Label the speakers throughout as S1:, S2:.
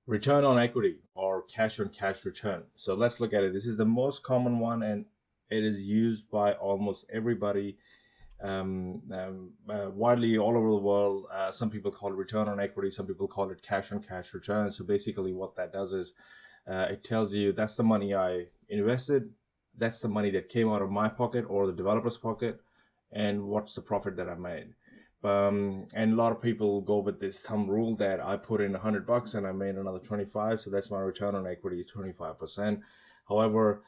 S1: Return on equity or cash on cash return. So let's look at it. This is the most common one and it is used by almost everybody widely all over the world. Some people call it return on equity, some people call it cash on cash return. So basically, what that does is it tells you that's the money I invested, that's the money that came out of my pocket or the developer's pocket, and what's the profit that I made. And a lot of people go with this thumb rule that I put in $100 and I made another 25, so that's my return on equity, 25%. However,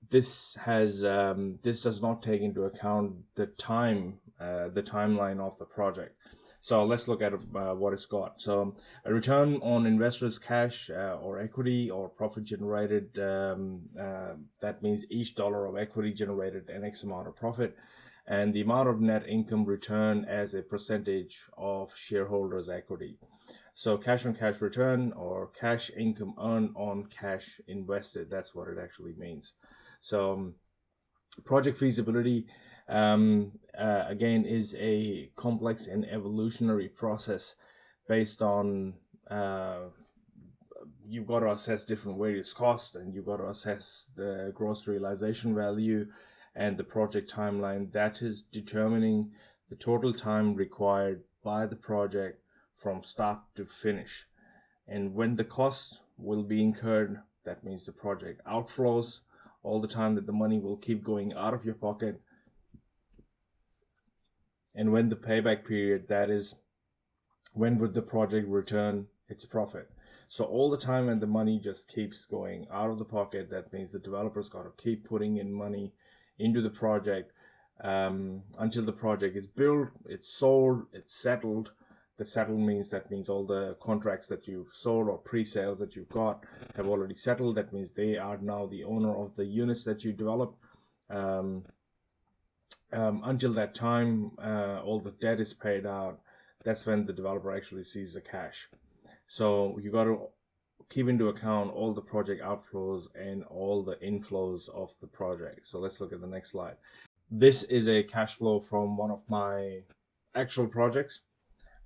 S1: this does not take into account the timeline of the project. So let's look at what it's got. So a return on investors' cash or equity or profit generated. That means each dollar of equity generated an X amount of profit, and the amount of net income return as a percentage of shareholders' equity. So cash on cash return or cash income earned on cash invested. That's what it actually means. So project feasibility, again, is a complex and evolutionary process based on you've got to assess different various costs, and you've got to assess the gross realization value and the project timeline that is determining the total time required by the project from start to finish. And when the costs will be incurred, that means the project outflows, all the time that the money will keep going out of your pocket. And when the payback period, that is when would the project return its profit. So all the time when the money just keeps going out of the pocket, that means the developer's got to keep putting in money into the project until the project is built, it's sold, it's settled. The settled means all the contracts that you've sold or pre-sales that you've got have already settled. That means they are now the owner of the units that you develop. Until that time, all the debt is paid out. That's when the developer actually sees the cash. So you got to keep into account all the project outflows and all the inflows of the project. So let's look at the next slide. This is a cash flow from one of my actual projects.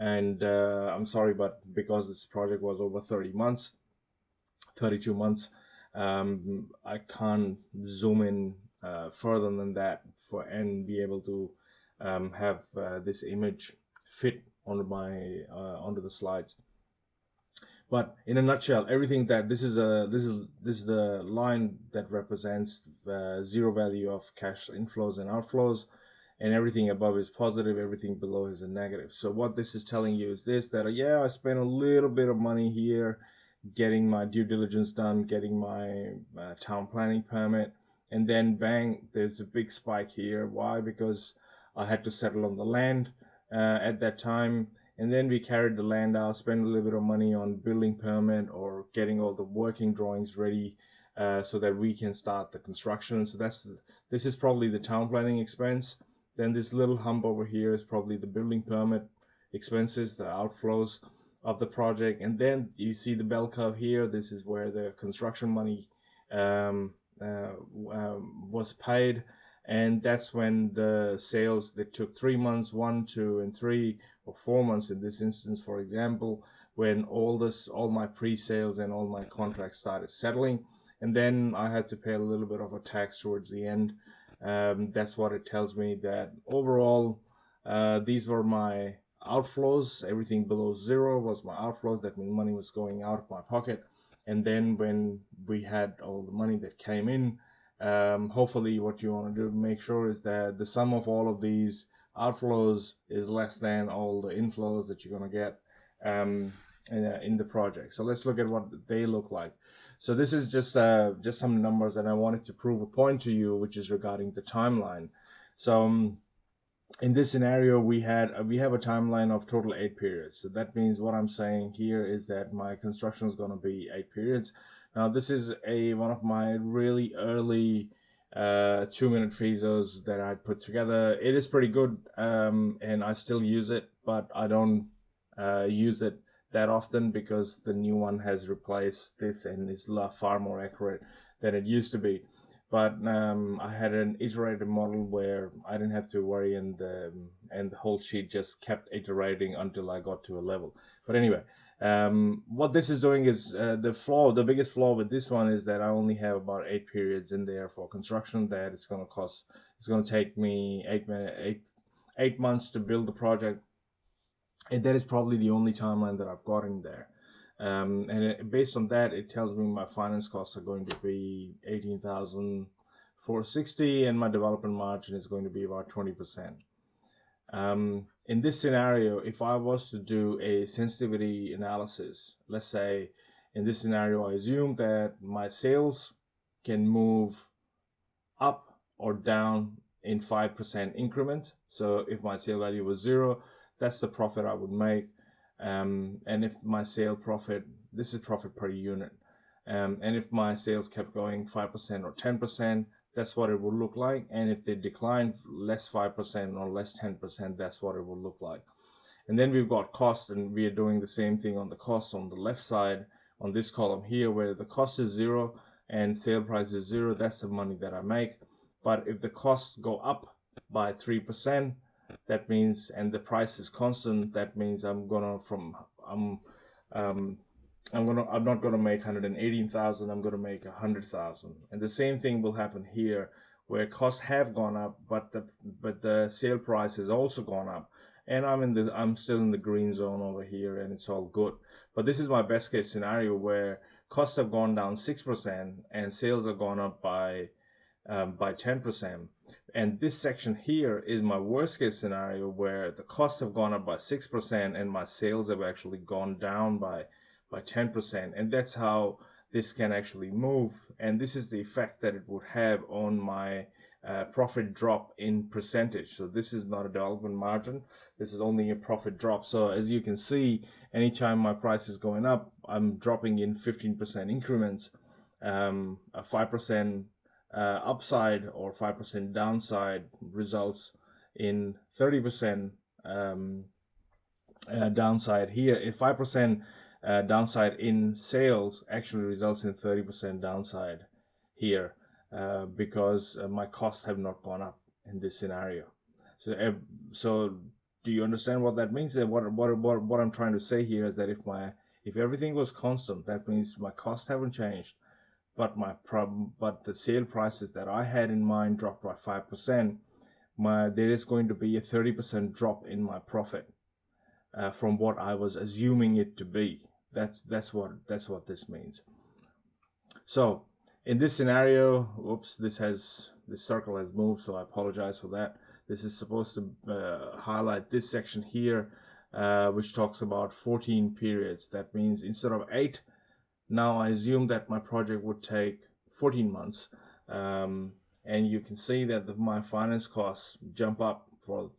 S1: And I'm sorry, but because this project was over 32 months, I can't zoom in further than that and be able to have this image fit onto the slides. But in a nutshell, everything that this is the line that represents zero value of cash inflows and outflows, and everything above is positive, everything below is a negative. So what this is telling you is this, that yeah, I spent a little bit of money here getting my due diligence done, getting my town planning permit, and then bang, there's a big spike here. Why? Because I had to settle on the land at that time, and then we carried the land out, spent a little bit of money on building permit or getting all the working drawings ready so that we can start the construction. So this is probably the town planning expense. Then this little hump over here is probably the building permit expenses, the outflows of the project. And then you see the bell curve here. This is where the construction money was paid. And that's when the sales that took 3 months, 1, 2, and 3, or 4 months in this instance, for example, when all my pre-sales and all my contracts started settling. And then I had to pay a little bit of a tax towards the end. That's what it tells me, that overall these were my outflows. Everything below zero was my outflows. That means money was going out of my pocket. And then when we had all the money that came in, hopefully what you want to do to make sure is that the sum of all of these outflows is less than all the inflows that you're going to get in the project. So let's look at what they look like. So this is just some numbers, and I wanted to prove a point to you, which is regarding the timeline. So in this scenario, we have a timeline of total 8 periods. So that means what I'm saying here is that my construction is going to be 8 periods. Now this is one of my really early 2-minute phases that I put together. It is pretty good, and I still use it, but I don't use it that often because the new one has replaced this and is far more accurate than it used to be. But I had an iterative model where I didn't have to worry, and the whole sheet just kept iterating until I got to a level. But anyway, What this is doing is the biggest flaw with this one is that I only have about 8 periods in there for construction. That it's going to take me 8 months to build the project, and that is probably the only timeline that I've got in there. Based on that, it tells me my finance costs are going to be 18,460, and my development margin is going to be about 20%. In this scenario, if I was to do a sensitivity analysis, let's say in this scenario, I assume that my sales can move up or down in 5% increment. So if my sale value was 0, that's the profit I would make. And if my sale profit, this is profit per unit. And if my sales kept going 5% or 10%, that's what it will look like. And if they decline less 5% or less 10%, that's what it will look like. And then we've got cost, and we are doing the same thing on the cost on the left side on this column here, where the cost is 0 and sale price is 0. That's the money that I make. But if the costs go up by 3%, that means, and the price is constant, that means I'm not gonna make 118,000. I'm gonna make 100,000. And the same thing will happen here, where costs have gone up, but the sale price has also gone up, and I'm still in the green zone over here, and it's all good. But this is my best case scenario, where costs have gone down 6% and sales have gone up by 10%. And this section here is my worst case scenario, where the costs have gone up by 6% and my sales have actually gone down by 10%. And that's how this can actually move. And this is the effect that it would have on my profit drop in percentage. So this is not a development margin. This is only a profit drop. So as you can see, anytime my price is going up, I'm dropping in 15% increments. A 5% upside or 5% downside results in 30% downside here. If 5% downside in sales actually results in 30% downside here, because my costs have not gone up in this scenario. So do you understand what that means? What I'm trying to say here is that if everything was constant, that means my costs haven't changed, but the sale prices that I had in mind dropped by 5%. There is going to be a 30% drop in my profit from what I was assuming it to be. That's what this means. So in this scenario, whoops, this circle has moved, so I apologize for that. This is supposed to highlight this section here, which talks about 14 periods. That means instead of 8, now I assume that my project would take 14 months. And you can see that my finance costs jump up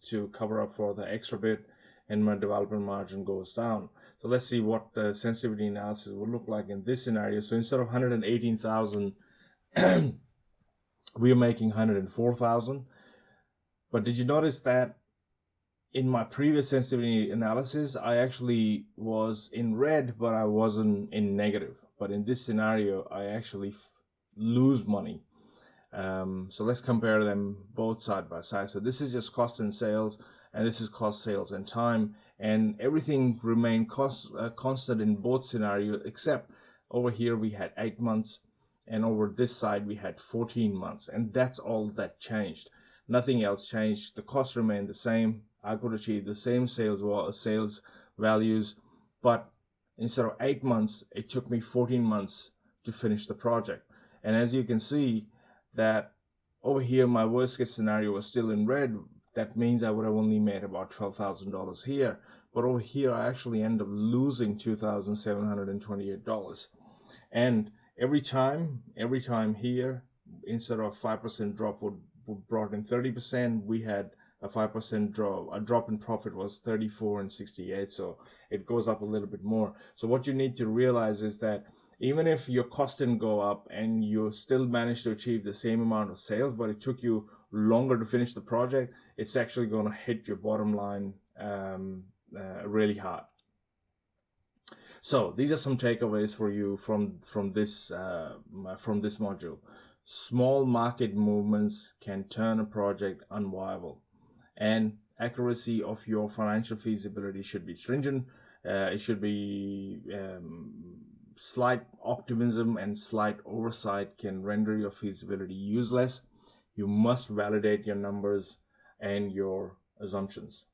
S1: to cover up for the extra bit, and my development margin goes down. So let's see what the sensitivity analysis would look like in this scenario. So instead of 118,000, we are making 104,000. But did you notice that in my previous sensitivity analysis, I actually was in red, but I wasn't in negative. But in this scenario, I actually lose money. So let's compare them both side by side. So this is just cost and sales, and this is cost, sales, and time, and everything remained constant in both scenarios, except over here we had 8 months, and over this side we had 14 months, and that's all that changed. Nothing else changed. The costs remained the same. I could achieve the same sales values, but instead of 8 months, it took me 14 months to finish the project. And as you can see, that over here my worst case scenario was still in red. That means I would have only made about $12,000 here, but over here I actually end up losing $2,728. And every time here, instead of 5% drop would brought in 30%, we had a 5% drop. A drop in profit was 34 and 68, so it goes up a little bit more. So what you need to realize is that even if your cost didn't go up and you still managed to achieve the same amount of sales, but it took you longer to finish the project, it's actually going to hit your bottom line really hard. So these are some takeaways for you from this module. Small market movements can turn a project unviable, and accuracy of your financial feasibility should be stringent. It should be slight optimism and slight oversight can render your feasibility useless. You must validate your numbers and your assumptions.